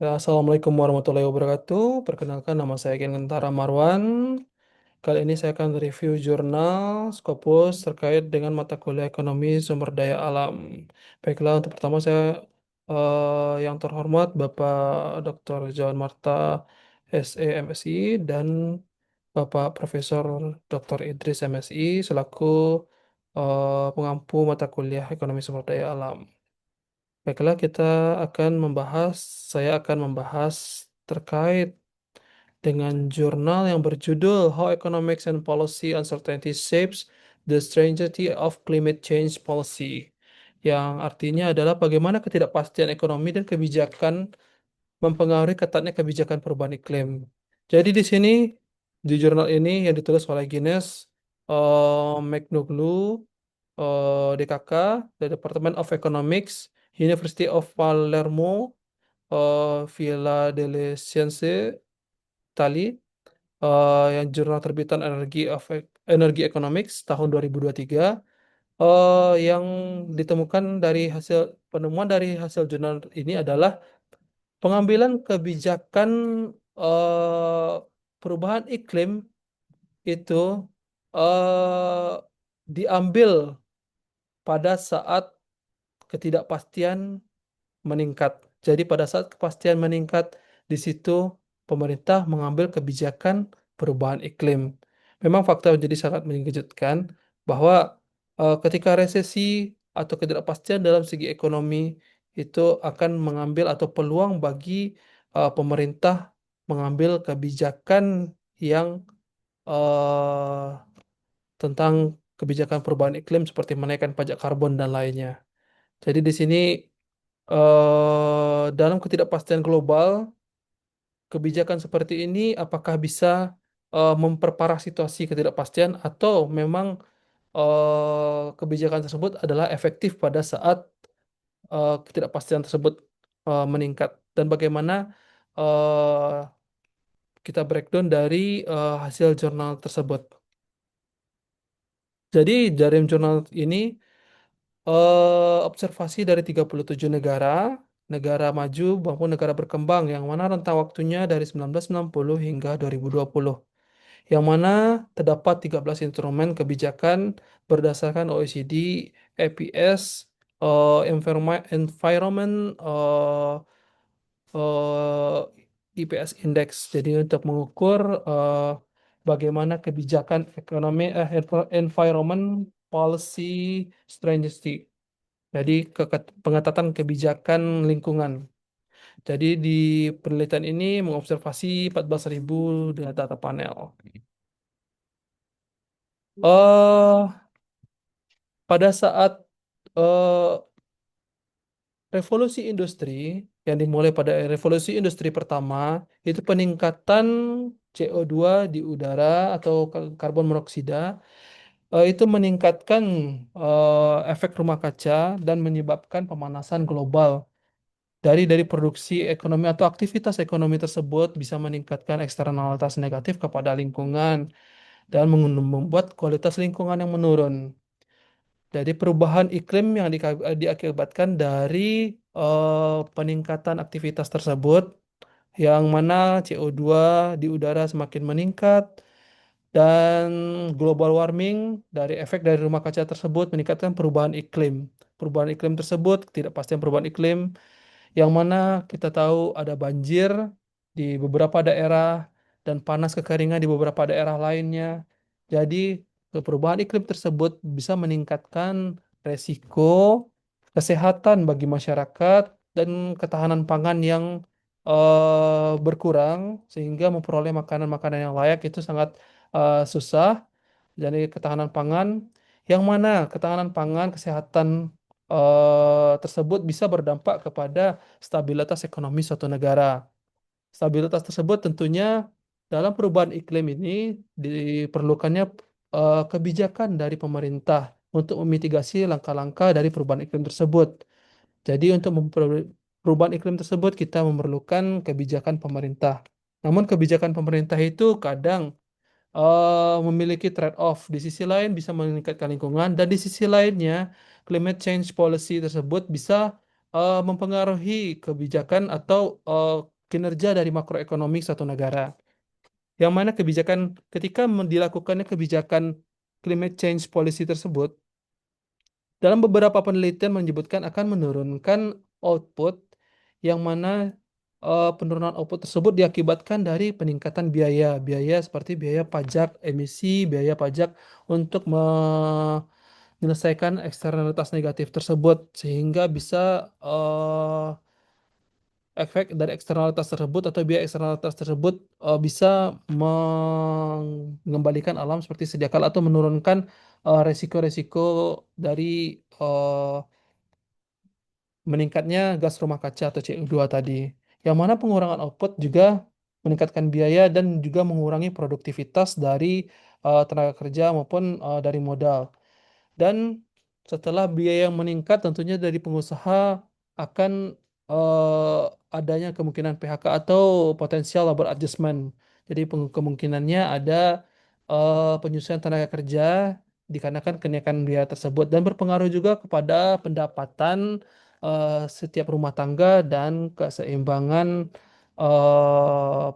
Ya, Assalamualaikum warahmatullahi wabarakatuh. Perkenalkan nama saya Gentara Marwan. Kali ini saya akan review jurnal Scopus terkait dengan mata kuliah ekonomi sumber daya alam. Baiklah, untuk pertama saya yang terhormat Bapak Dr. John Marta SE MSI dan Bapak Profesor Dr. Idris MSI selaku pengampu mata kuliah ekonomi sumber daya alam. Baiklah, saya akan membahas terkait dengan jurnal yang berjudul How Economics and Policy Uncertainty Shapes the Strategy of Climate Change Policy, yang artinya adalah bagaimana ketidakpastian ekonomi dan kebijakan mempengaruhi ketatnya kebijakan perubahan iklim. Jadi di sini, di jurnal ini yang ditulis oleh Guinness, McNuglu, DKK, dari Department of Economics, University of Palermo, Villa delle Scienze, Itali, yang jurnal terbitan Energi Economics tahun 2023, yang ditemukan dari hasil penemuan dari hasil jurnal ini adalah pengambilan kebijakan eh, perubahan iklim itu eh, diambil pada saat ketidakpastian meningkat. Jadi pada saat kepastian meningkat, di situ pemerintah mengambil kebijakan perubahan iklim. Memang fakta menjadi sangat mengejutkan bahwa ketika resesi atau ketidakpastian dalam segi ekonomi itu akan mengambil atau peluang bagi pemerintah mengambil kebijakan yang eh, tentang kebijakan perubahan iklim seperti menaikkan pajak karbon dan lainnya. Jadi di sini dalam ketidakpastian global, kebijakan seperti ini apakah bisa memperparah situasi ketidakpastian atau memang kebijakan tersebut adalah efektif pada saat ketidakpastian tersebut meningkat, dan bagaimana eh, kita breakdown dari hasil jurnal tersebut. Jadi dari jurnal ini observasi dari 37 negara, negara maju maupun negara berkembang yang mana rentang waktunya dari 1990 hingga 2020. Yang mana terdapat 13 instrumen kebijakan berdasarkan OECD, EPS, Environment, eh, IPS Index. Jadi untuk mengukur bagaimana kebijakan ekonomi, environment policy strategy. Jadi pengetatan kebijakan lingkungan. Jadi di penelitian ini mengobservasi 14.000 data panel. Pada saat eh, revolusi industri yang dimulai pada revolusi industri pertama, itu peningkatan CO2 di udara atau karbon monoksida itu meningkatkan efek rumah kaca dan menyebabkan pemanasan global. Dari produksi ekonomi atau aktivitas ekonomi tersebut bisa meningkatkan eksternalitas negatif kepada lingkungan dan membuat kualitas lingkungan yang menurun. Jadi perubahan iklim yang diakibatkan dari peningkatan aktivitas tersebut, yang mana CO2 di udara semakin meningkat, dan global warming dari efek dari rumah kaca tersebut meningkatkan perubahan iklim. Perubahan iklim tersebut, ketidakpastian perubahan iklim, yang mana kita tahu ada banjir di beberapa daerah dan panas kekeringan di beberapa daerah lainnya. Jadi, perubahan iklim tersebut bisa meningkatkan resiko kesehatan bagi masyarakat dan ketahanan pangan yang berkurang, sehingga memperoleh makanan-makanan yang layak itu sangat susah. Jadi ketahanan pangan, yang mana ketahanan pangan, kesehatan tersebut bisa berdampak kepada stabilitas ekonomi suatu negara. Stabilitas tersebut tentunya dalam perubahan iklim ini diperlukannya kebijakan dari pemerintah untuk memitigasi langkah-langkah dari perubahan iklim tersebut. Jadi untuk perubahan iklim tersebut kita memerlukan kebijakan pemerintah. Namun kebijakan pemerintah itu kadang memiliki trade-off. Di sisi lain bisa meningkatkan lingkungan, dan di sisi lainnya climate change policy tersebut bisa mempengaruhi kebijakan atau kinerja dari makroekonomi suatu negara. Yang mana ketika dilakukannya kebijakan climate change policy tersebut, dalam beberapa penelitian menyebutkan akan menurunkan output yang mana penurunan output tersebut diakibatkan dari peningkatan biaya seperti biaya pajak emisi, biaya pajak untuk menyelesaikan eksternalitas negatif tersebut sehingga bisa efek dari eksternalitas tersebut atau biaya eksternalitas tersebut bisa mengembalikan alam seperti sedia kala atau menurunkan resiko-resiko dari meningkatnya gas rumah kaca atau CO2 tadi. Yang mana pengurangan output juga meningkatkan biaya dan juga mengurangi produktivitas dari tenaga kerja maupun dari modal. Dan setelah biaya yang meningkat, tentunya dari pengusaha akan eh, adanya kemungkinan PHK atau potensial labor adjustment. Jadi kemungkinannya ada penyesuaian tenaga kerja dikarenakan kenaikan biaya tersebut dan berpengaruh juga kepada pendapatan setiap rumah tangga dan keseimbangan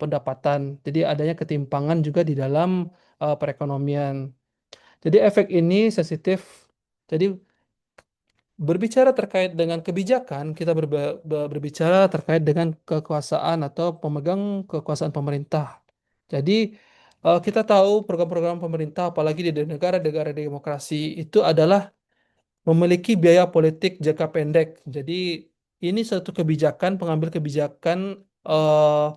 pendapatan. Jadi adanya ketimpangan juga di dalam perekonomian. Jadi efek ini sensitif. Jadi berbicara terkait dengan kebijakan, kita berbicara terkait dengan kekuasaan atau pemegang kekuasaan pemerintah. Jadi kita tahu program-program pemerintah, apalagi di negara-negara demokrasi, itu adalah memiliki biaya politik jangka pendek. Jadi ini suatu kebijakan, pengambil kebijakan eh,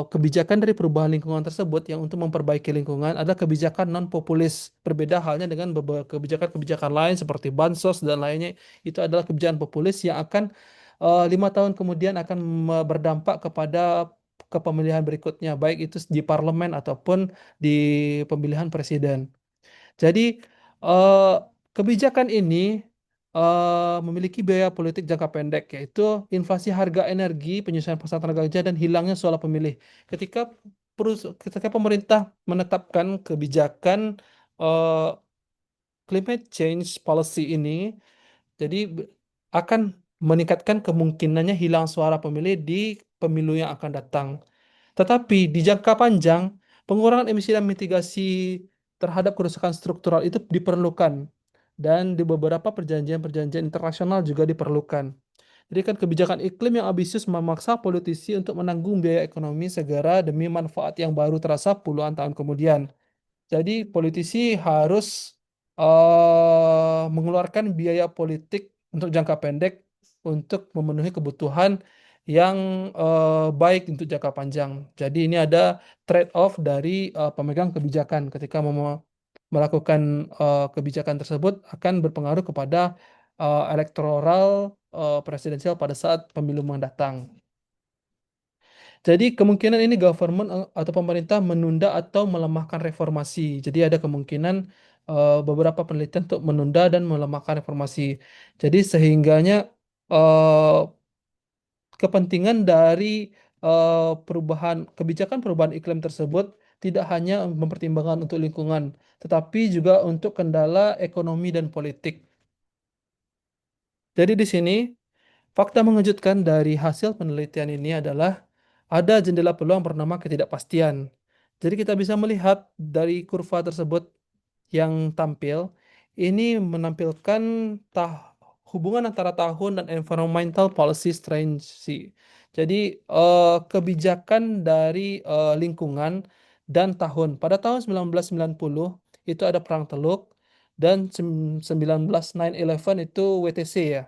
kebijakan dari perubahan lingkungan tersebut yang untuk memperbaiki lingkungan adalah kebijakan non populis. Berbeda halnya dengan beberapa kebijakan-kebijakan lain seperti bansos dan lainnya. Itu adalah kebijakan populis yang akan 5 tahun kemudian akan berdampak kepada kepemilihan berikutnya, baik itu di parlemen ataupun di pemilihan presiden. Jadi eh, kebijakan ini memiliki biaya politik jangka pendek, yaitu inflasi harga energi, penyesuaian pasar tenaga kerja, dan hilangnya suara pemilih. Ketika pemerintah menetapkan kebijakan eh, climate change policy ini, jadi akan meningkatkan kemungkinannya hilang suara pemilih di pemilu yang akan datang. Tetapi di jangka panjang, pengurangan emisi dan mitigasi terhadap kerusakan struktural itu diperlukan. Dan di beberapa perjanjian-perjanjian internasional juga diperlukan. Jadi kan kebijakan iklim yang ambisius memaksa politisi untuk menanggung biaya ekonomi segera demi manfaat yang baru terasa puluhan tahun kemudian. Jadi politisi harus mengeluarkan biaya politik untuk jangka pendek untuk memenuhi kebutuhan yang baik untuk jangka panjang. Jadi ini ada trade-off dari pemegang kebijakan ketika melakukan kebijakan tersebut akan berpengaruh kepada elektoral presidensial pada saat pemilu mendatang. Jadi kemungkinan ini government atau pemerintah menunda atau melemahkan reformasi. Jadi ada kemungkinan beberapa penelitian untuk menunda dan melemahkan reformasi. Jadi sehingganya eh, kepentingan dari kebijakan perubahan iklim tersebut tidak hanya mempertimbangkan untuk lingkungan, tetapi juga untuk kendala ekonomi dan politik. Jadi di sini fakta mengejutkan dari hasil penelitian ini adalah ada jendela peluang bernama ketidakpastian. Jadi kita bisa melihat dari kurva tersebut yang tampil, ini menampilkan tah hubungan antara tahun dan environmental policy strategy. Jadi kebijakan dari lingkungan dan tahun. Pada tahun 1990 itu ada Perang Teluk dan 1911 itu WTC ya.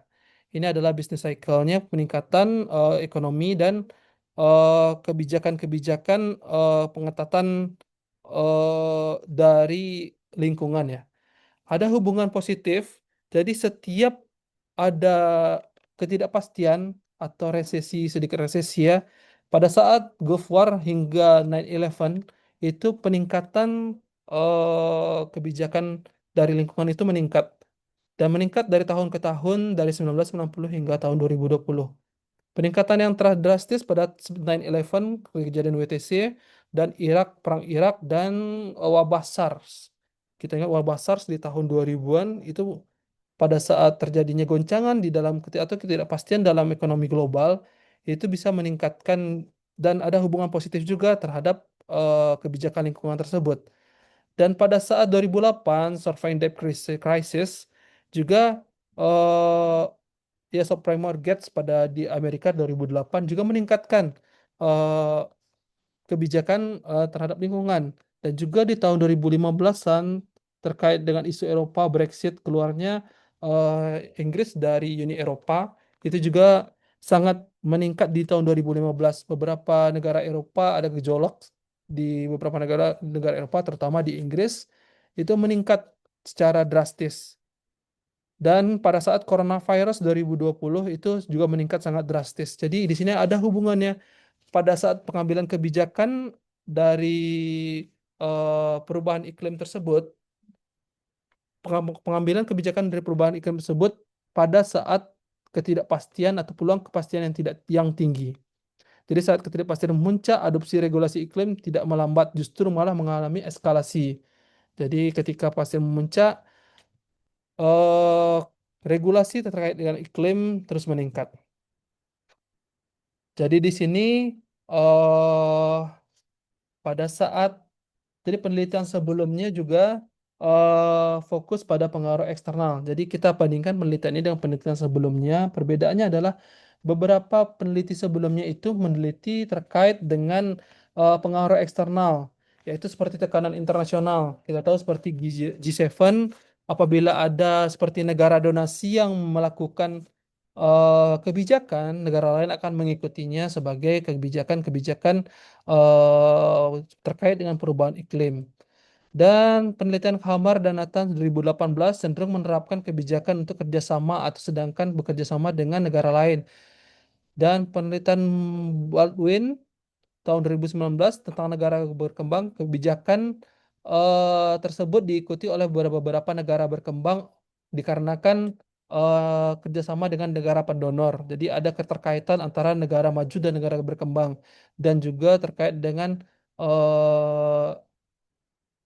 Ini adalah bisnis cycle-nya peningkatan ekonomi dan kebijakan-kebijakan pengetatan dari lingkungan ya. Ada hubungan positif, jadi setiap ada ketidakpastian atau sedikit resesi ya, pada saat Gulf War hingga 9/11 itu peningkatan kebijakan dari lingkungan itu meningkat dan meningkat dari tahun ke tahun dari 1990 hingga tahun 2020. Peningkatan yang drastis pada 9/11, kejadian WTC, dan Perang Irak, dan wabah SARS. Kita ingat wabah SARS di tahun 2000-an itu pada saat terjadinya goncangan di dalam atau ketidakpastian dalam ekonomi global, itu bisa meningkatkan dan ada hubungan positif juga terhadap kebijakan lingkungan tersebut. Dan pada saat 2008 survey debt crisis juga eh, ya subprime mortgage pada di Amerika 2008 juga meningkatkan eh, kebijakan terhadap lingkungan. Dan juga di tahun 2015-an terkait dengan isu Eropa Brexit keluarnya Inggris dari Uni Eropa itu juga sangat meningkat di tahun 2015. Beberapa negara Eropa ada gejolak di beberapa negara negara Eropa terutama di Inggris itu meningkat secara drastis. Dan pada saat coronavirus 2020 itu juga meningkat sangat drastis. Jadi di sini ada hubungannya pada saat pengambilan kebijakan dari perubahan iklim tersebut, pengambilan kebijakan dari perubahan iklim tersebut pada saat ketidakpastian atau peluang kepastian yang tidak yang tinggi. Jadi saat ketidakpastian memuncak, adopsi regulasi iklim tidak melambat, justru malah mengalami eskalasi. Jadi ketika pasien memuncak, eh, regulasi terkait dengan iklim terus meningkat. Jadi di sini eh, pada saat jadi penelitian sebelumnya juga fokus pada pengaruh eksternal. Jadi kita bandingkan penelitian ini dengan penelitian sebelumnya. Perbedaannya adalah beberapa peneliti sebelumnya itu meneliti terkait dengan pengaruh eksternal, yaitu seperti tekanan internasional. Kita tahu seperti G7 apabila ada seperti negara donasi yang melakukan kebijakan, negara lain akan mengikutinya sebagai kebijakan-kebijakan terkait dengan perubahan iklim. Dan penelitian Hamar dan Nathan 2018 cenderung menerapkan kebijakan untuk kerjasama atau sedangkan bekerja sama dengan negara lain. Dan penelitian Baldwin tahun 2019 tentang negara berkembang, kebijakan tersebut diikuti oleh beberapa negara berkembang dikarenakan kerjasama dengan negara pendonor. Jadi ada keterkaitan antara negara maju dan negara berkembang, dan juga terkait dengan eh,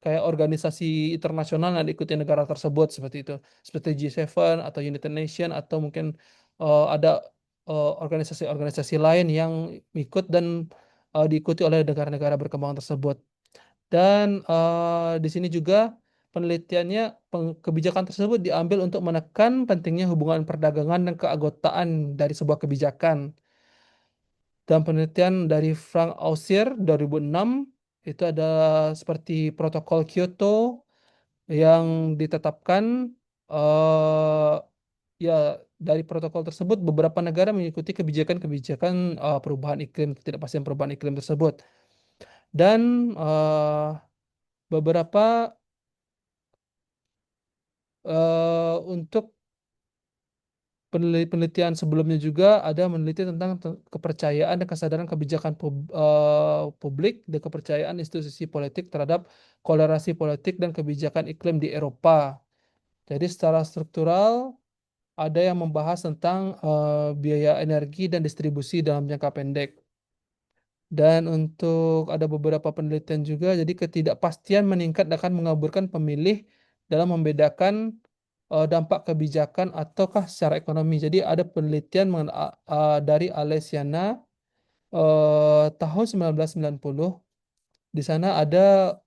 kayak organisasi internasional yang diikuti negara tersebut seperti itu, seperti G7 atau United Nations atau mungkin ada organisasi-organisasi lain yang ikut dan diikuti oleh negara-negara berkembang tersebut. Dan di sini juga penelitiannya kebijakan tersebut diambil untuk menekan pentingnya hubungan perdagangan dan keanggotaan dari sebuah kebijakan. Dan penelitian dari Frank Ausier 2006 itu ada seperti protokol Kyoto yang ditetapkan eh ya dari protokol tersebut beberapa negara mengikuti kebijakan-kebijakan perubahan iklim, ketidakpastian perubahan iklim tersebut. Dan beberapa untuk penelitian sebelumnya juga ada meneliti tentang kepercayaan dan kesadaran kebijakan publik dan kepercayaan institusi politik terhadap kolerasi politik dan kebijakan iklim di Eropa. Jadi secara struktural ada yang membahas tentang biaya energi dan distribusi dalam jangka pendek. Dan untuk ada beberapa penelitian juga, jadi ketidakpastian meningkat akan mengaburkan pemilih dalam membedakan dampak kebijakan ataukah secara ekonomi. Jadi ada penelitian dari Alesiana tahun 1990. Di sana ada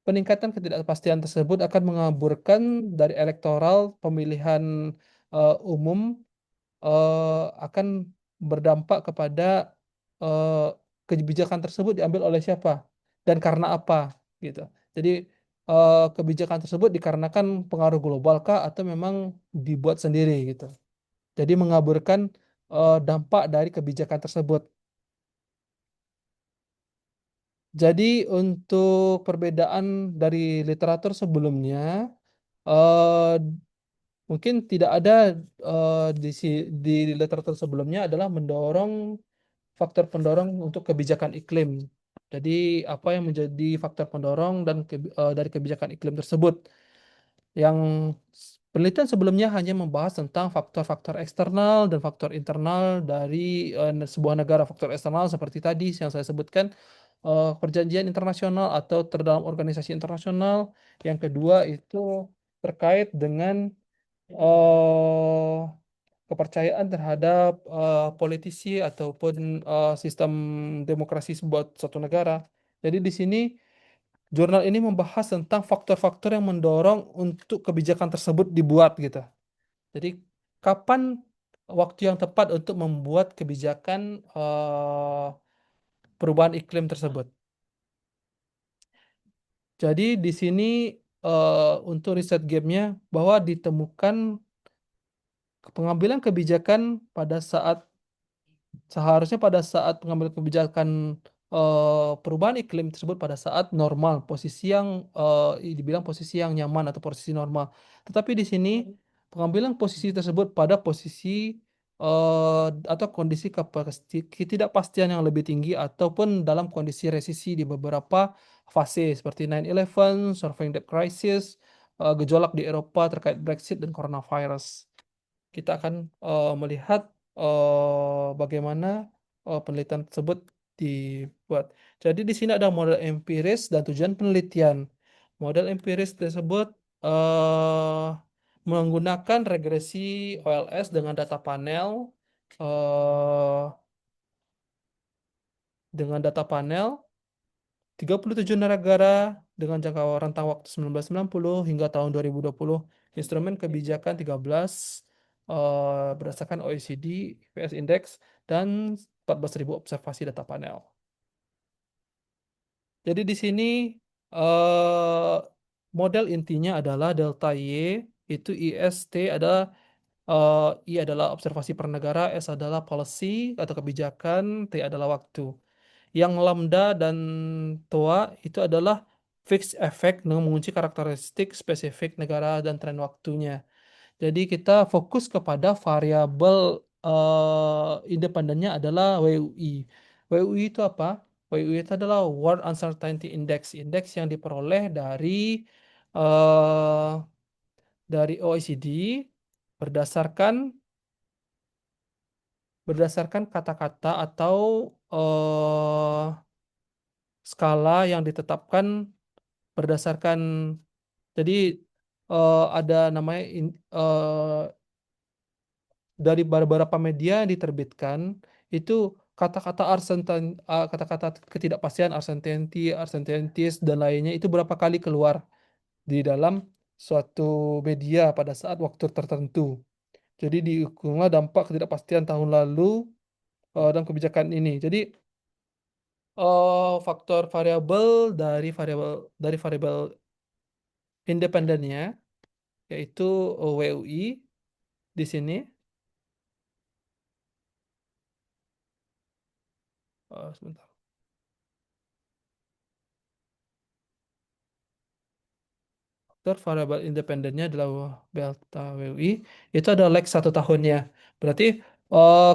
peningkatan ketidakpastian tersebut akan mengaburkan dari elektoral pemilihan umum akan berdampak kepada eh, kebijakan tersebut diambil oleh siapa dan karena apa gitu. Jadi kebijakan tersebut dikarenakan pengaruh global kah atau memang dibuat sendiri gitu. Jadi mengaburkan dampak dari kebijakan tersebut. Jadi untuk perbedaan dari literatur sebelumnya eh, mungkin tidak ada di literatur sebelumnya adalah mendorong faktor pendorong untuk kebijakan iklim. Jadi apa yang menjadi faktor pendorong dan dari kebijakan iklim tersebut? Yang penelitian sebelumnya hanya membahas tentang faktor-faktor eksternal dan faktor internal dari sebuah negara. Faktor eksternal seperti tadi yang saya sebutkan, perjanjian internasional atau terdalam organisasi internasional. Yang kedua itu terkait dengan eh, kepercayaan terhadap politisi ataupun sistem demokrasi sebuah suatu negara. Jadi di sini jurnal ini membahas tentang faktor-faktor yang mendorong untuk kebijakan tersebut dibuat gitu. Jadi kapan waktu yang tepat untuk membuat kebijakan perubahan iklim tersebut. Jadi di sini untuk riset gamenya bahwa ditemukan pengambilan kebijakan pada saat seharusnya pada saat pengambilan kebijakan perubahan iklim tersebut pada saat normal, posisi yang dibilang posisi yang nyaman atau posisi normal. Tetapi di sini pengambilan posisi tersebut pada posisi atau kondisi ketidakpastian yang lebih tinggi ataupun dalam kondisi resesi di beberapa fase seperti 9/11, surviving the crisis, gejolak di Eropa terkait Brexit dan coronavirus. Kita akan melihat bagaimana penelitian tersebut dibuat. Jadi di sini ada model empiris dan tujuan penelitian. Model empiris tersebut eh, menggunakan regresi OLS dengan data panel eh, dengan data panel 37 negara dengan jangka rentang waktu 1990 hingga tahun 2020. Instrumen kebijakan 13 berdasarkan OECD, PS Index, dan 14.000 observasi data panel. Jadi di sini eh, model intinya adalah delta Y, itu IST adalah I adalah observasi per negara, S adalah policy atau kebijakan, T adalah waktu. Yang lambda dan TOA itu adalah fixed effect dengan mengunci karakteristik spesifik negara dan tren waktunya. Jadi kita fokus kepada variabel independennya adalah WUI. WUI itu apa? WUI itu adalah World Uncertainty Index, indeks yang diperoleh eh, dari OECD berdasarkan berdasarkan kata-kata atau skala yang ditetapkan berdasarkan jadi ada namanya dari beberapa media yang diterbitkan itu kata-kata ketidakpastian uncertainties dan lainnya itu berapa kali keluar di dalam suatu media pada saat waktu tertentu. Jadi diukurlah dampak ketidakpastian tahun lalu dan kebijakan ini. Jadi faktor variabel independennya yaitu WUI di sini. Sebentar. Faktor variabel independennya adalah delta WUI itu ada lag 1 tahunnya. Berarti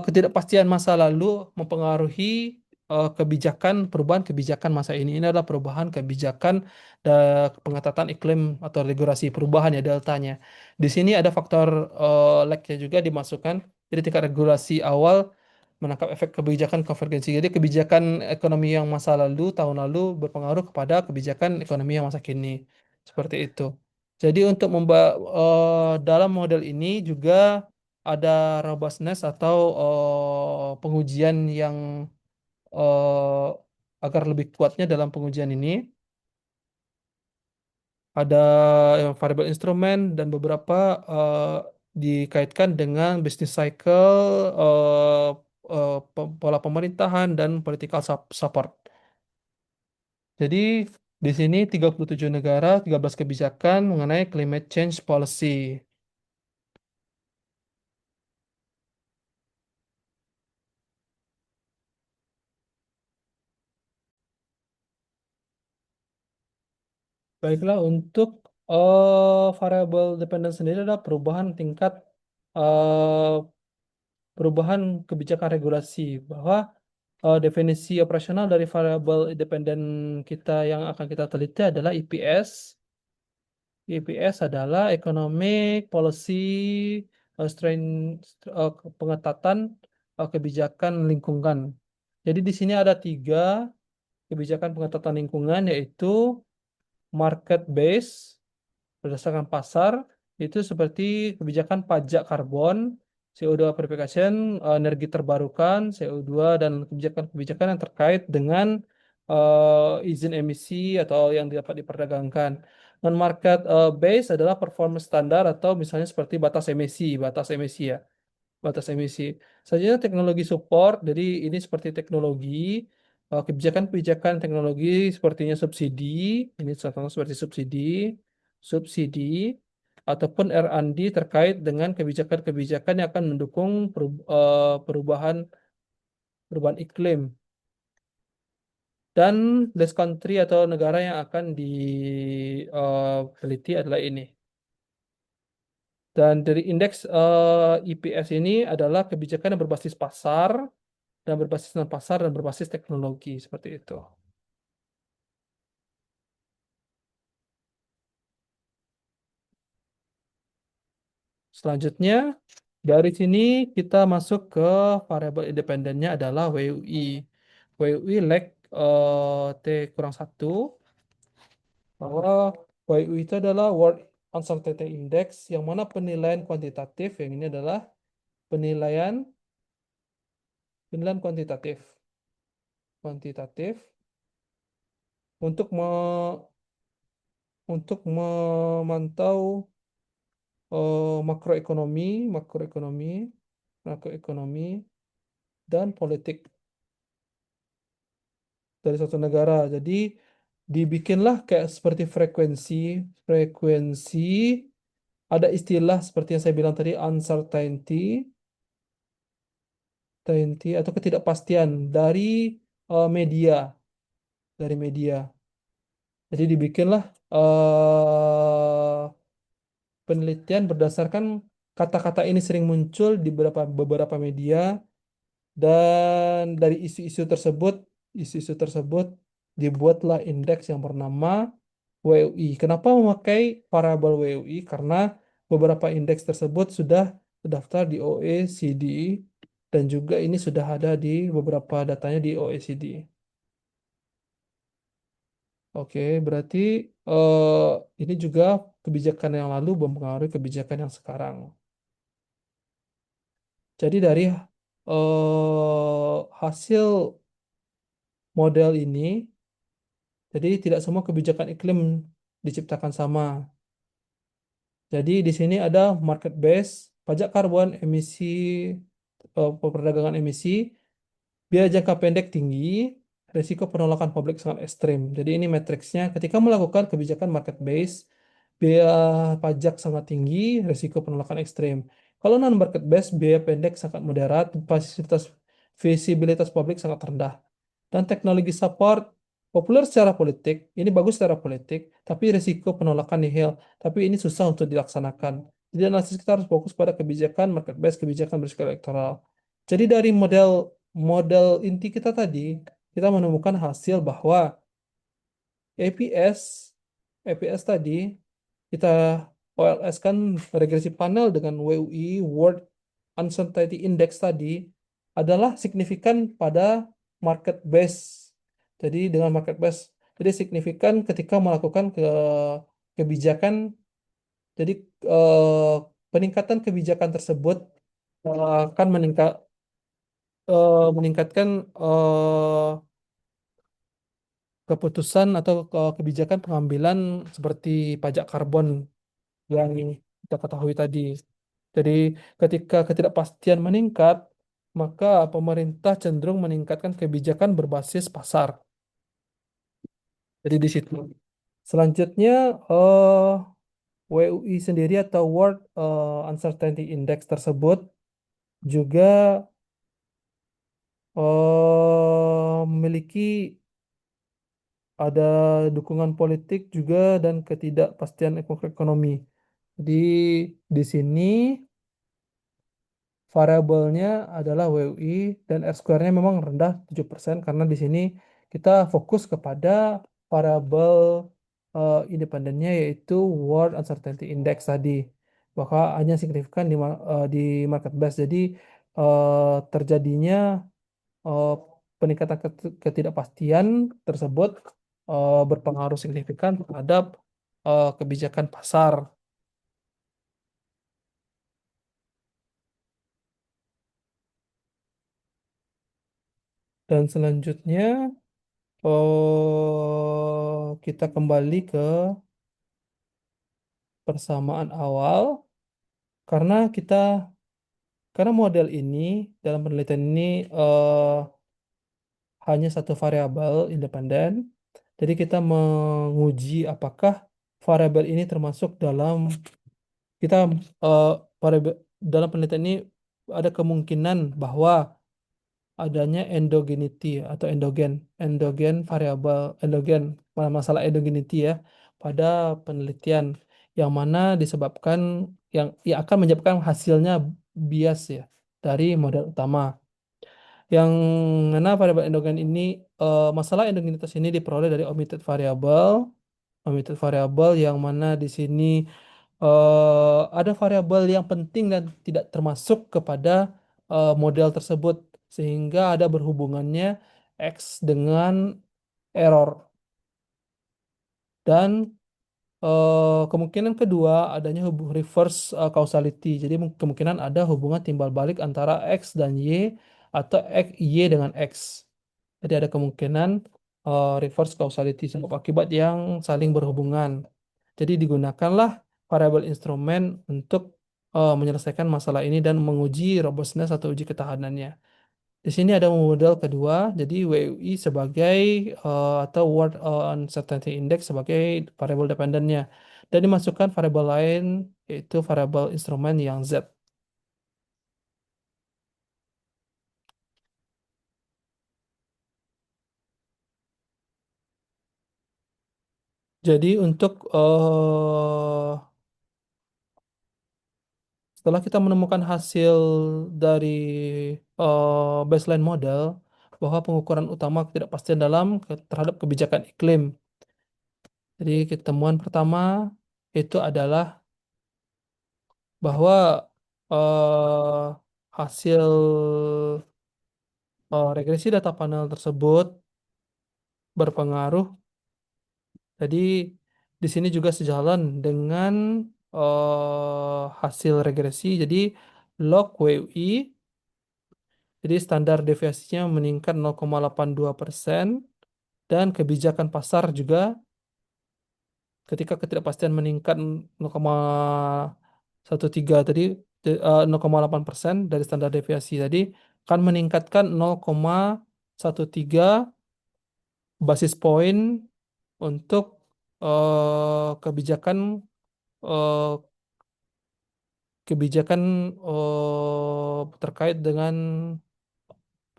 ketidakpastian masa lalu mempengaruhi perubahan kebijakan masa ini. Ini adalah perubahan kebijakan dan pengetatan iklim atau regulasi perubahan ya deltanya. Di sini ada faktor lag-nya juga dimasukkan. Jadi tingkat regulasi awal menangkap efek kebijakan konvergensi. Jadi kebijakan ekonomi yang masa lalu, tahun lalu berpengaruh kepada kebijakan ekonomi yang masa kini. Seperti itu. Jadi untuk dalam model ini juga ada robustness atau pengujian yang eh, agar lebih kuatnya dalam pengujian ini ada variabel instrumen dan beberapa eh, dikaitkan dengan business cycle, pola pemerintahan dan political support. Jadi di sini 37 negara, 13 kebijakan mengenai climate change policy. Baiklah, untuk variable dependent sendiri adalah eh, perubahan kebijakan regulasi bahwa definisi operasional dari variable dependent kita yang akan kita teliti adalah EPS. EPS adalah Economic Policy Strain pengetatan kebijakan lingkungan. Jadi di sini ada 3 kebijakan pengetatan lingkungan yaitu market base berdasarkan pasar itu seperti kebijakan pajak karbon, CO2 purification, energi terbarukan, CO2, dan kebijakan-kebijakan yang terkait dengan izin emisi atau yang dapat diperdagangkan. Non-market base adalah performance standar atau misalnya seperti batas emisi ya, batas emisi. Selanjutnya teknologi support, jadi ini seperti teknologi, kebijakan-kebijakan teknologi sepertinya subsidi, ini contohnya seperti subsidi, ataupun R&D terkait dengan kebijakan-kebijakan yang akan mendukung perubahan perubahan iklim. Dan list country atau negara yang akan diteliti adalah ini. Dan dari indeks IPS ini adalah kebijakan yang berbasis pasar, dan berbasis non pasar dan berbasis teknologi seperti itu. Selanjutnya dari sini kita masuk ke variabel independennya adalah WUI. WUI lag T kurang satu, bahwa WUI itu adalah World Uncertainty Index yang mana penilaian kuantitatif, yang ini adalah penilaian penilaian kuantitatif untuk untuk memantau makroekonomi, makroekonomi dan politik dari suatu negara. Jadi dibikinlah kayak seperti frekuensi, ada istilah seperti yang saya bilang tadi uncertainty atau ketidakpastian media, dari media. Jadi dibikinlah penelitian berdasarkan kata-kata ini sering muncul di beberapa media, dan dari isu-isu tersebut dibuatlah indeks yang bernama WUI. Kenapa memakai variabel WUI? Karena beberapa indeks tersebut sudah terdaftar di OECD, dan juga ini sudah ada di beberapa datanya di OECD. Oke, berarti ini juga kebijakan yang lalu mempengaruhi kebijakan yang sekarang. Jadi dari hasil model ini, jadi tidak semua kebijakan iklim diciptakan sama. Jadi di sini ada market base, pajak karbon, emisi, perdagangan emisi, biaya jangka pendek tinggi, risiko penolakan publik sangat ekstrim. Jadi ini matriksnya. Ketika melakukan kebijakan market base, biaya pajak sangat tinggi, risiko penolakan ekstrim. Kalau non market base, biaya pendek sangat moderat, visibilitas publik sangat rendah. Dan teknologi support populer secara politik, ini bagus secara politik, tapi risiko penolakan nihil. Tapi ini susah untuk dilaksanakan. Jadi analisis kita harus fokus pada kebijakan market base, kebijakan berisiko elektoral. Jadi dari model model inti kita tadi, kita menemukan hasil bahwa APS APS tadi kita OLS kan regresi panel dengan WUI World Uncertainty Index tadi adalah signifikan pada market base. Jadi dengan market base, jadi signifikan ketika melakukan kebijakan. Jadi eh, peningkatan kebijakan tersebut akan meningkatkan keputusan atau kebijakan pengambilan seperti pajak karbon yang kita ketahui tadi. Jadi ketika ketidakpastian meningkat, maka pemerintah cenderung meningkatkan kebijakan berbasis pasar. Jadi di situ. Selanjutnya WUI sendiri atau World Uncertainty Index tersebut juga memiliki ada dukungan politik juga dan ketidakpastian ekonomi. Jadi di sini variabelnya adalah WUI dan R-square-nya memang rendah 7% karena di sini kita fokus kepada variabel independennya yaitu World Uncertainty Index tadi. Bahwa hanya signifikan di market base. Jadi terjadinya eh, peningkatan ketidakpastian tersebut berpengaruh signifikan terhadap kebijakan pasar. Dan selanjutnya kita kembali ke persamaan awal karena kita karena model ini dalam penelitian ini hanya satu variabel independen. Jadi kita menguji apakah variabel ini termasuk dalam kita eh, variabel dalam penelitian ini ada kemungkinan bahwa adanya endogeneity atau endogen variabel masalah endogeneity ya pada penelitian yang mana disebabkan yang akan menyebabkan hasilnya bias ya dari model utama. Yang mana variabel endogen ini masalah endogenitas ini diperoleh dari omitted variabel yang mana di sini ada variabel yang penting dan tidak termasuk kepada model tersebut sehingga ada berhubungannya X dengan error dan kemungkinan kedua adanya reverse causality. Jadi kemungkinan ada hubungan timbal balik antara X dan Y atau Y dengan X. Jadi ada kemungkinan reverse causality sebab akibat yang saling berhubungan. Jadi digunakanlah variabel instrumen untuk menyelesaikan masalah ini dan menguji robustness atau uji ketahanannya. Di sini ada model kedua, jadi WUI sebagai atau Word Uncertainty Index sebagai variabel dependennya. Dan dimasukkan variabel lain yaitu variabel instrumen yang Z. Jadi untuk setelah kita menemukan hasil dari baseline model bahwa pengukuran utama ketidakpastian terhadap kebijakan iklim. Jadi ketemuan pertama itu adalah bahwa eh, hasil regresi data panel tersebut berpengaruh. Jadi di sini juga sejalan dengan hasil regresi. Jadi log WUI, jadi standar deviasinya meningkat 0,82% dan kebijakan pasar juga ketika ketidakpastian meningkat 0,13 tadi 0,8% dari standar deviasi tadi akan meningkatkan 0,13 basis point untuk kebijakan eh, kebijakan terkait dengan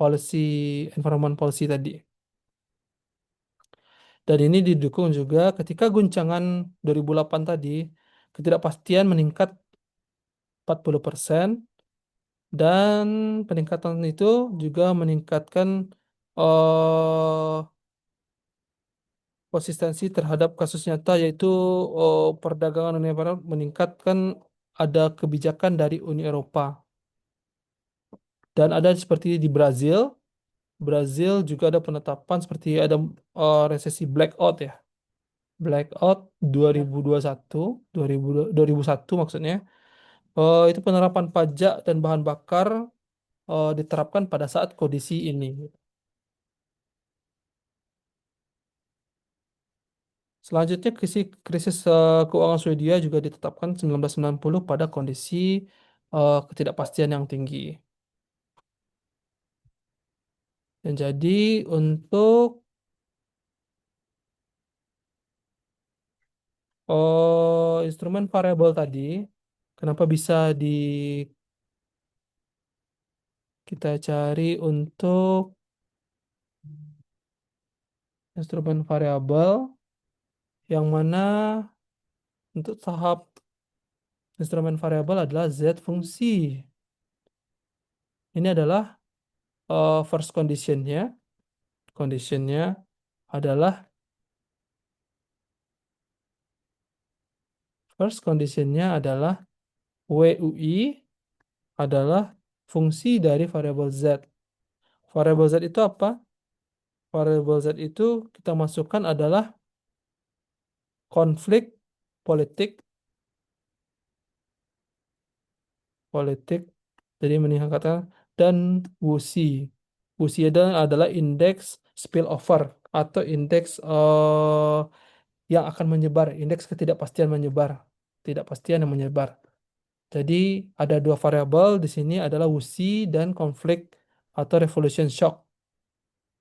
policy environment policy tadi. Dan ini didukung juga ketika guncangan 2008 tadi ketidakpastian meningkat 40% dan peningkatan itu juga meningkatkan eh, konsistensi terhadap kasus nyata yaitu perdagangan Uni Eropa meningkatkan ada kebijakan dari Uni Eropa dan ada seperti di Brazil juga ada penetapan seperti ada resesi blackout ya blackout 2021 2001 maksudnya. Itu penerapan pajak dan bahan bakar diterapkan pada saat kondisi ini. Selanjutnya, krisis keuangan Swedia juga ditetapkan 1990 pada kondisi ketidakpastian yang tinggi. Dan jadi untuk instrumen variabel tadi, kenapa bisa kita cari untuk instrumen variabel yang mana untuk tahap instrumen variabel adalah Z fungsi. Ini adalah first conditionnya. Conditionnya adalah first conditionnya adalah WUI adalah fungsi dari variabel Z. Variabel Z itu apa? Variabel Z itu kita masukkan adalah konflik politik, politik, jadi meningkatkan dan wusi. WUSI adalah indeks spillover atau indeks yang akan menyebar, indeks ketidakpastian menyebar, ketidakpastian yang menyebar. Jadi ada dua variabel di sini adalah WUSI dan konflik atau revolution shock.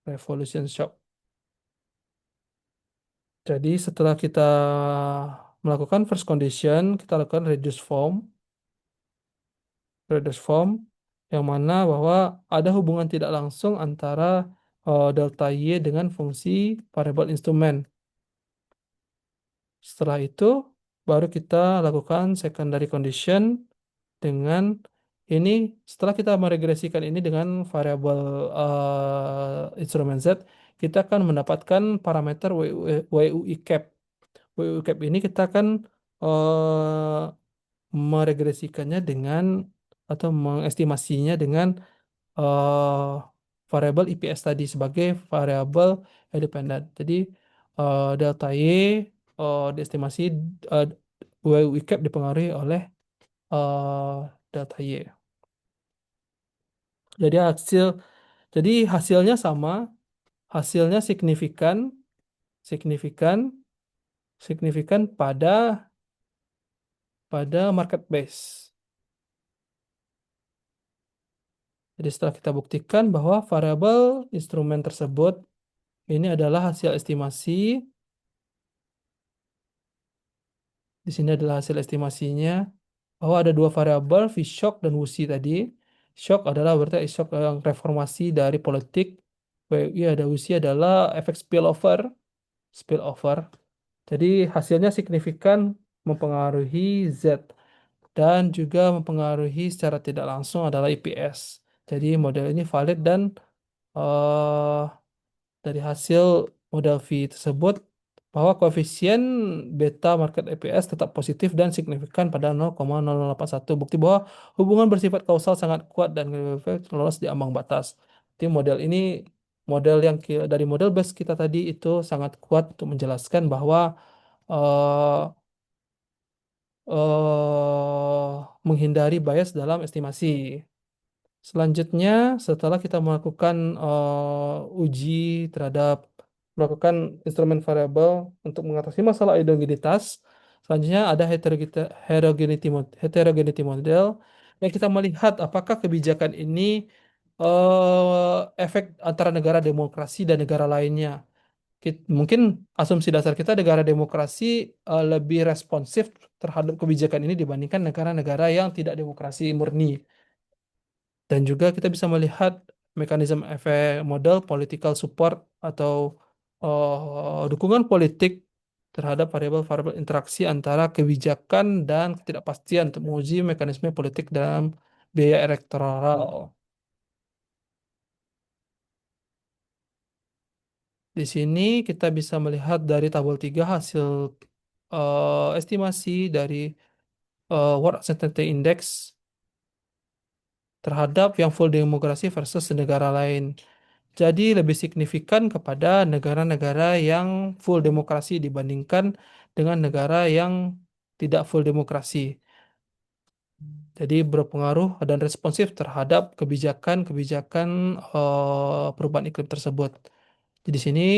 Revolution shock. Jadi setelah kita melakukan first condition, kita lakukan reduce form yang mana bahwa ada hubungan tidak langsung antara delta Y dengan fungsi variabel instrumen. Setelah itu baru kita lakukan secondary condition dengan ini setelah kita meregresikan ini dengan variabel instrumen Z, kita akan mendapatkan parameter WUI cap. WUI cap ini kita akan eh, meregresikannya dengan atau mengestimasinya dengan eh, variabel IPS tadi sebagai variabel independen. Jadi delta Y diestimasi eh, WUI cap dipengaruhi oleh eh, delta Y. Jadi jadi hasilnya sama, hasilnya signifikan, signifikan, signifikan pada market base. Jadi setelah kita buktikan bahwa variabel instrumen tersebut ini adalah hasil estimasi, di sini adalah hasil estimasinya bahwa ada dua variabel V-shock dan WUSI tadi. Shock adalah berarti shock yang reformasi dari politik. WI ada WUSI adalah efek spillover, spillover. Jadi hasilnya signifikan mempengaruhi Z dan juga mempengaruhi secara tidak langsung adalah IPS. Jadi model ini valid dan eh, dari hasil model V tersebut bahwa koefisien beta market EPS tetap positif dan signifikan pada 0,0081. Bukti bahwa hubungan bersifat kausal sangat kuat dan lolos di ambang batas. Jadi model ini model yang dari model base kita tadi itu sangat kuat untuk menjelaskan bahwa eh, menghindari bias dalam estimasi. Selanjutnya, setelah kita melakukan uji terhadap melakukan instrumen variabel untuk mengatasi masalah homogenitas, selanjutnya ada heterogeneity model yang kita melihat apakah kebijakan ini efek antara negara demokrasi dan negara lainnya. Mungkin asumsi dasar kita negara demokrasi lebih responsif terhadap kebijakan ini dibandingkan negara-negara yang tidak demokrasi murni. Dan juga kita bisa melihat mekanisme efek model political support atau dukungan politik terhadap variabel-variabel interaksi antara kebijakan dan ketidakpastian untuk menguji mekanisme politik dalam biaya elektoral. Di sini kita bisa melihat dari tabel 3 hasil estimasi dari World Uncertainty Index terhadap yang full demokrasi versus negara lain. Jadi lebih signifikan kepada negara-negara yang full demokrasi dibandingkan dengan negara yang tidak full demokrasi. Jadi berpengaruh dan responsif terhadap kebijakan-kebijakan perubahan iklim tersebut. Jadi di sini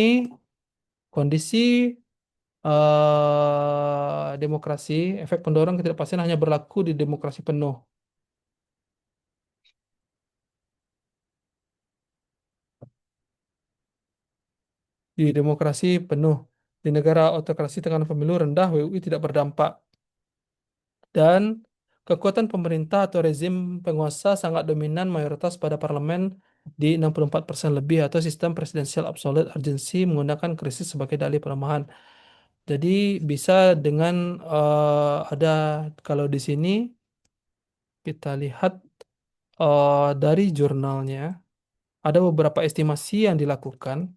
kondisi demokrasi, efek pendorong ketidakpastian hanya berlaku di demokrasi penuh. Di demokrasi penuh. Di negara autokrasi tekanan pemilu rendah, WUI tidak berdampak. Dan kekuatan pemerintah atau rezim penguasa sangat dominan mayoritas pada parlemen di 64% lebih atau sistem presidensial absolute urgency menggunakan krisis sebagai dalih pelemahan. Jadi bisa dengan ada kalau di sini kita lihat dari jurnalnya ada beberapa estimasi yang dilakukan,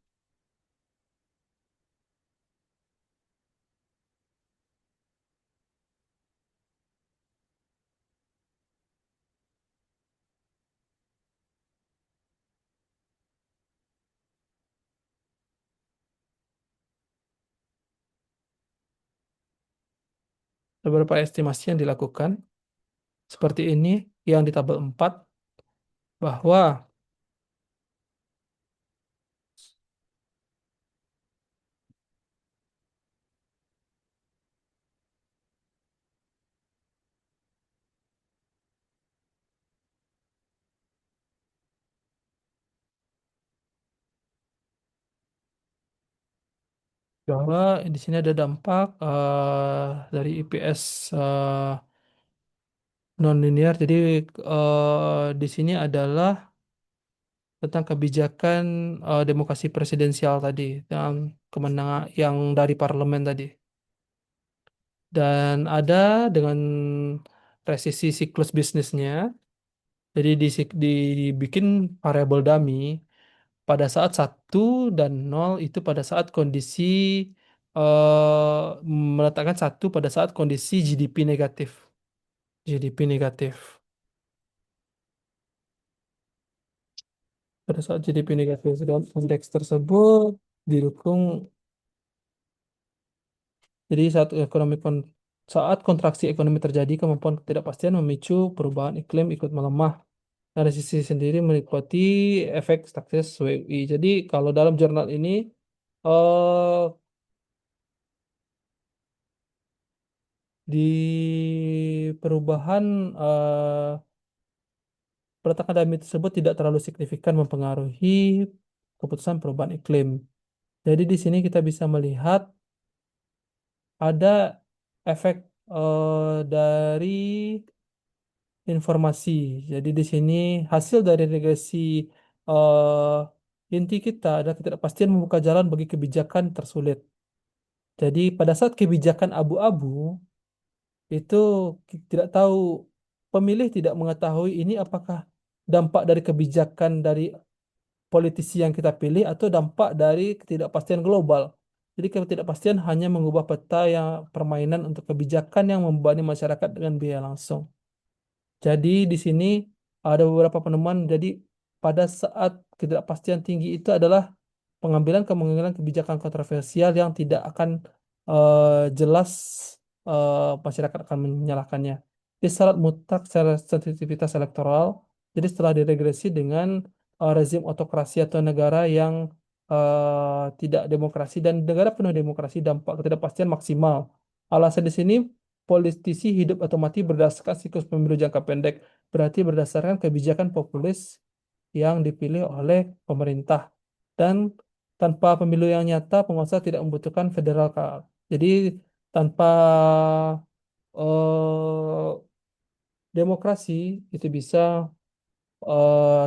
beberapa estimasi yang dilakukan seperti ini yang di tabel 4 bahwa bahwa di sini ada dampak dari IPS non-linear. Jadi di sini adalah tentang kebijakan demokrasi presidensial tadi, dan kemenangan yang dari parlemen tadi. Dan ada dengan resisi siklus bisnisnya. Jadi dibikin variabel dummy pada saat satu dan nol itu pada saat kondisi meletakkan satu pada saat kondisi GDP negatif. GDP negatif. Pada saat GDP negatif dalam konteks tersebut didukung. Jadi saat kontraksi ekonomi terjadi, kemampuan ketidakpastian memicu perubahan iklim ikut melemah. Dari sisi sendiri menikmati efek sukses WI. Jadi kalau dalam jurnal ini eh di perubahan peletakan dami tersebut tidak terlalu signifikan mempengaruhi keputusan perubahan iklim. Jadi di sini kita bisa melihat ada efek dari informasi. Jadi di sini hasil dari regresi inti kita adalah ketidakpastian membuka jalan bagi kebijakan tersulit. Jadi pada saat kebijakan abu-abu itu tidak tahu, pemilih tidak mengetahui ini apakah dampak dari kebijakan dari politisi yang kita pilih atau dampak dari ketidakpastian global. Jadi ketidakpastian hanya mengubah peta yang permainan untuk kebijakan yang membebani masyarakat dengan biaya langsung. Jadi di sini ada beberapa penemuan. Jadi pada saat ketidakpastian tinggi itu adalah pengambilan kebijakan kontroversial yang tidak akan jelas masyarakat akan menyalahkannya. Di syarat mutlak secara sensitivitas elektoral. Jadi setelah diregresi dengan rezim otokrasi atau negara yang tidak demokrasi dan negara penuh demokrasi, dampak ketidakpastian maksimal. Alasan di sini politisi hidup atau mati berdasarkan siklus pemilu jangka pendek, berarti berdasarkan kebijakan populis yang dipilih oleh pemerintah. Dan tanpa pemilu yang nyata, penguasa tidak membutuhkan federal. Jadi tanpa demokrasi itu bisa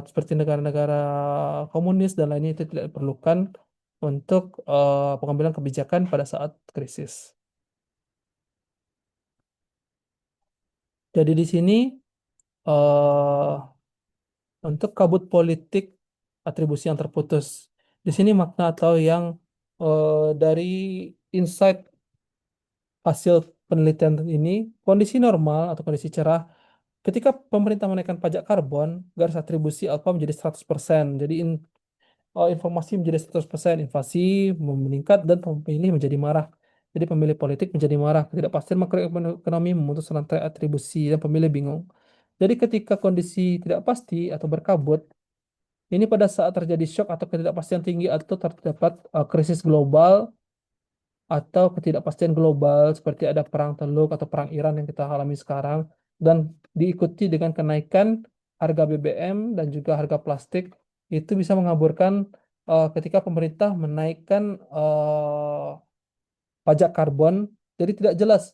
seperti negara-negara komunis dan lainnya itu tidak diperlukan untuk pengambilan kebijakan pada saat krisis. Jadi di sini eh, untuk kabut politik atribusi yang terputus. Di sini makna atau yang dari insight hasil penelitian ini, kondisi normal atau kondisi cerah, ketika pemerintah menaikkan pajak karbon, garis atribusi alfa menjadi 100%. Jadi informasi menjadi 100%, inflasi meningkat dan pemilih menjadi marah. Jadi pemilih politik menjadi marah. Ketidakpastian makroekonomi memutus rantai atribusi dan pemilih bingung. Jadi ketika kondisi tidak pasti atau berkabut, ini pada saat terjadi shock atau ketidakpastian tinggi atau terdapat krisis global atau ketidakpastian global seperti ada perang Teluk atau perang Iran yang kita alami sekarang dan diikuti dengan kenaikan harga BBM dan juga harga plastik, itu bisa mengaburkan ketika pemerintah menaikkan pajak karbon. Jadi tidak jelas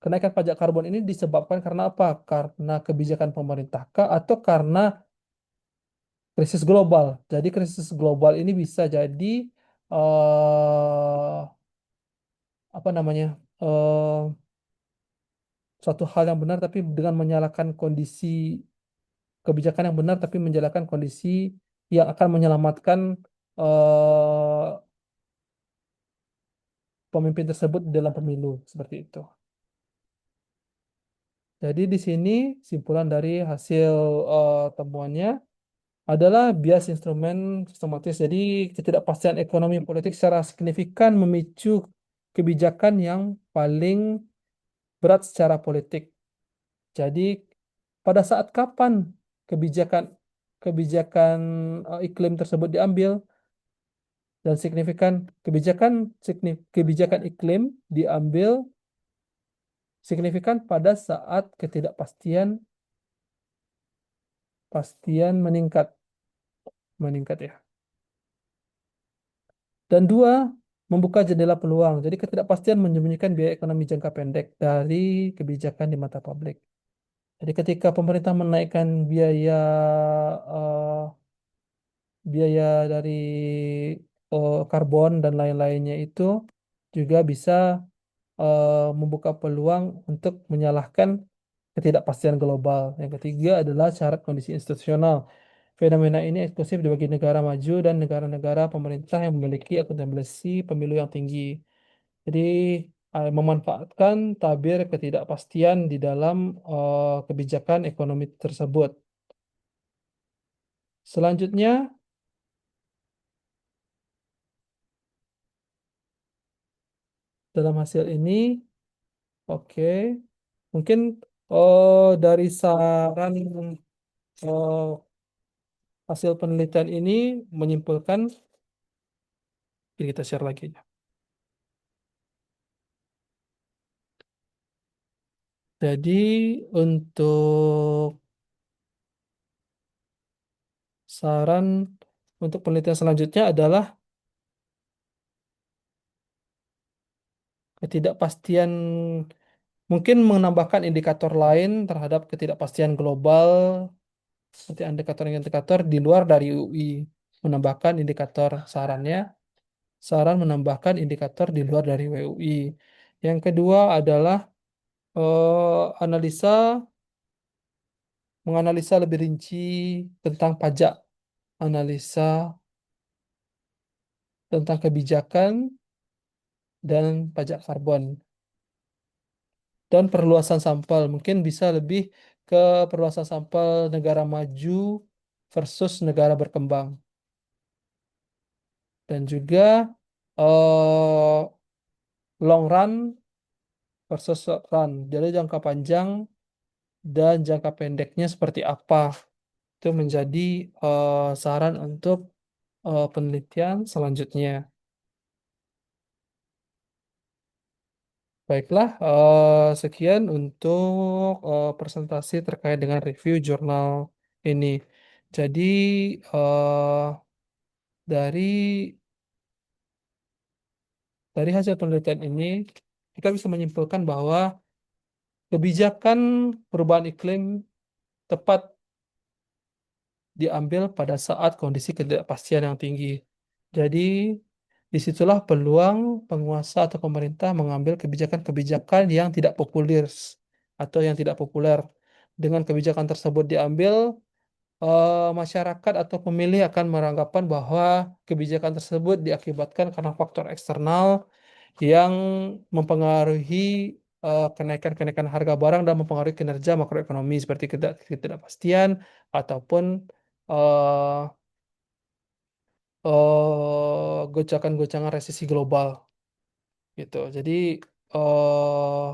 kenaikan pajak karbon ini disebabkan karena apa? Karena kebijakan pemerintah kah atau karena krisis global. Jadi krisis global ini bisa jadi apa namanya? eh suatu hal yang benar tapi dengan menyalahkan kondisi, kebijakan yang benar tapi menyalahkan kondisi yang akan menyelamatkan eh, pemimpin tersebut dalam pemilu seperti itu. Jadi di sini simpulan dari hasil temuannya adalah bias instrumen sistematis. Jadi ketidakpastian ekonomi politik secara signifikan memicu kebijakan yang paling berat secara politik. Jadi pada saat kapan kebijakan kebijakan iklim tersebut diambil dan signifikan kebijakan iklim diambil signifikan pada saat ketidakpastian pastian meningkat meningkat ya. Dan dua, membuka jendela peluang. Jadi ketidakpastian menyembunyikan biaya ekonomi jangka pendek dari kebijakan di mata publik. Jadi ketika pemerintah menaikkan eh, biaya dari karbon dan lain-lainnya itu juga bisa membuka peluang untuk menyalahkan ketidakpastian global. Yang ketiga adalah syarat kondisi institusional. Fenomena ini eksklusif bagi negara maju dan negara-negara pemerintah yang memiliki akuntabilitas pemilu yang tinggi. Jadi memanfaatkan tabir ketidakpastian di dalam kebijakan ekonomi tersebut. Selanjutnya, dalam hasil ini, oke, mungkin dari saran eh, hasil penelitian ini menyimpulkan, ini kita share lagi aja. Jadi untuk saran untuk penelitian selanjutnya adalah ketidakpastian, mungkin menambahkan indikator lain terhadap ketidakpastian global seperti indikator-indikator di luar dari UI. Menambahkan indikator sarannya, saran menambahkan indikator di luar dari WUI. Yang kedua adalah analisa, menganalisa lebih rinci tentang pajak, analisa tentang kebijakan dan pajak karbon. Dan perluasan sampel, mungkin bisa lebih ke perluasan sampel negara maju versus negara berkembang. Dan juga eh, long run versus short run. Jadi jangka panjang dan jangka pendeknya seperti apa. Itu menjadi saran untuk penelitian selanjutnya. Baiklah, sekian untuk presentasi terkait dengan review jurnal ini. Jadi, eh, dari hasil penelitian ini, kita bisa menyimpulkan bahwa kebijakan perubahan iklim tepat diambil pada saat kondisi ketidakpastian yang tinggi. Jadi, disitulah peluang penguasa atau pemerintah mengambil kebijakan-kebijakan yang tidak populer atau yang tidak populer. Dengan kebijakan tersebut diambil, masyarakat atau pemilih akan beranggapan bahwa kebijakan tersebut diakibatkan karena faktor eksternal yang mempengaruhi kenaikan-kenaikan harga barang dan mempengaruhi kinerja makroekonomi seperti ketidakpastian ataupun eh, gocangan-gocangan resesi global gitu. Jadi eh,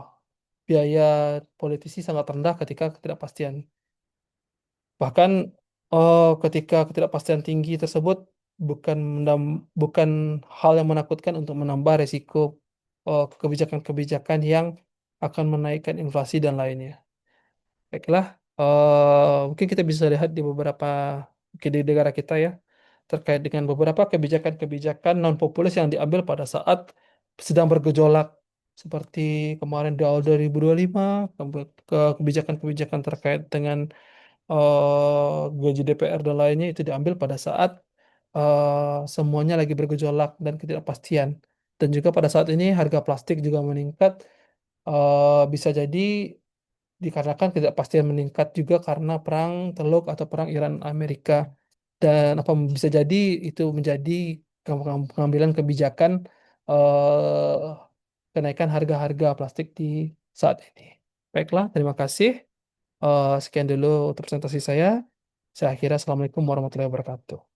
biaya politisi sangat rendah ketika ketidakpastian. Bahkan ketika ketidakpastian tinggi tersebut bukan hal yang menakutkan untuk menambah resiko kebijakan-kebijakan yang akan menaikkan inflasi dan lainnya. Baiklah, mungkin kita bisa lihat di beberapa mungkin di negara kita ya, terkait dengan beberapa kebijakan-kebijakan non populis yang diambil pada saat sedang bergejolak, seperti kemarin di awal 2025, kebijakan-kebijakan terkait dengan gaji DPR dan lainnya itu diambil pada saat semuanya lagi bergejolak dan ketidakpastian. Dan juga pada saat ini harga plastik juga meningkat, bisa jadi dikarenakan ketidakpastian meningkat juga karena perang Teluk atau perang Iran Amerika. Dan apa bisa jadi itu menjadi pengambilan kebijakan eh, kenaikan harga-harga plastik di saat ini. Baiklah, terima kasih. Sekian dulu untuk presentasi saya. Saya akhiri. Assalamualaikum warahmatullahi wabarakatuh.